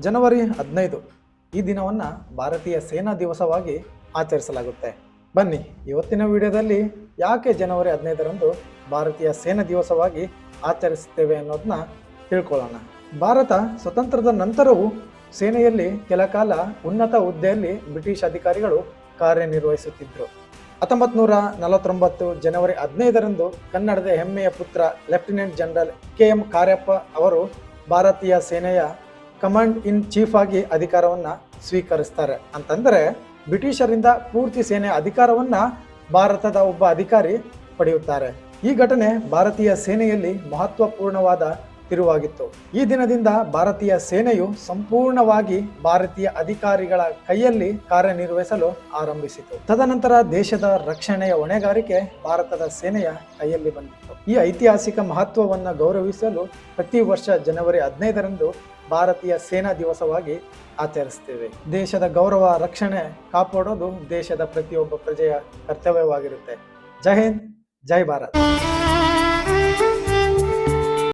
ಜನವರಿ 15 ಈ ದಿನವನ್ನು ಭಾರತೀಯ ಸೇನಾ ದಿವಸವಾಗಿ ಆಚರಿಸಲಾಗುತ್ತೆ. ಬನ್ನಿ ಇವತ್ತಿನ ವಿಡಿಯೋದಲ್ಲಿ ಯಾಕೆ ಜನವರಿ 15ರಂದು ಭಾರತೀಯ ಸೇನಾ ದಿವಸವಾಗಿ ಆಚರಿಸುತ್ತೇವೆ ಅನ್ನೋದನ್ನ ತಿಳ್ಕೊಳ್ಳೋಣ. ಭಾರತ ಸ್ವತಂತ್ರದ ನಂತರವೂ ಸೇನೆಯಲ್ಲಿ ಕೆಲ ಕಾಲ ಉನ್ನತ ಹುದ್ದೆಯಲ್ಲಿ ಬ್ರಿಟಿಷ್ ಅಧಿಕಾರಿಗಳು ಕಾರ್ಯನಿರ್ವಹಿಸುತ್ತಿದ್ದರು. 1949 ಜನವರಿ 15ರಂದು ಕನ್ನಡದ ಹೆಮ್ಮೆಯ ಪುತ್ರ ಲೆಫ್ಟಿನೆಂಟ್ ಜನರಲ್ KM ಕಾರ್ಯಪ್ಪ ಅವರು ಭಾರತೀಯ ಸೇನೆಯ ಕಮಾಂಡ್ ಇನ್ ಚೀಫ್ ಆಗಿ ಅಧಿಕಾರವನ್ನು ಸ್ವೀಕರಿಸ್ತಾರೆ. ಅಂತಂದರೆ ಬ್ರಿಟಿಷರಿಂದ ಪೂರ್ತಿ ಸೇನೆಯ ಅಧಿಕಾರವನ್ನು ಭಾರತದ ಒಬ್ಬ ಅಧಿಕಾರಿ ಪಡೆಯುತ್ತಾರೆ. ಈ ಘಟನೆ ಭಾರತೀಯ ಸೇನೆಯಲ್ಲಿ ಮಹತ್ವಪೂರ್ಣವಾದ ತಿರುವಾಗಿತ್ತು. ಈ ದಿನದಿಂದ ಭಾರತೀಯ ಸೇನೆಯು ಸಂಪೂರ್ಣವಾಗಿ ಭಾರತೀಯ ಅಧಿಕಾರಿಗಳ ಕೈಯಲ್ಲಿ ಕಾರ್ಯನಿರ್ವಹಿಸಲು ಆರಂಭಿಸಿತು. ತದನಂತರ ದೇಶದ ರಕ್ಷಣೆಯ ಹೊಣೆಗಾರಿಕೆ ಭಾರತದ ಸೇನೆಯ ಕೈಯಲ್ಲಿ ಬಂದಿತ್ತು. ಈ ಐತಿಹಾಸಿಕ ಮಹತ್ವವನ್ನು ಗೌರವಿಸಲು ಪ್ರತಿ ವರ್ಷ ಜನವರಿ 15ರಂದು ಭಾರತೀಯ ಸೇನಾ ದಿವಸವಾಗಿ ಆಚರಿಸ್ತೇವೆ. ದೇಶದ ಗೌರವ ರಕ್ಷಣೆ ಕಾಪಾಡೋದು ದೇಶದ ಪ್ರತಿಯೊಬ್ಬ ಪ್ರಜೆಯ ಕರ್ತವ್ಯವಾಗಿರುತ್ತೆ. ಜೈ ಹಿಂದ್, ಜೈ ಭಾರತ್.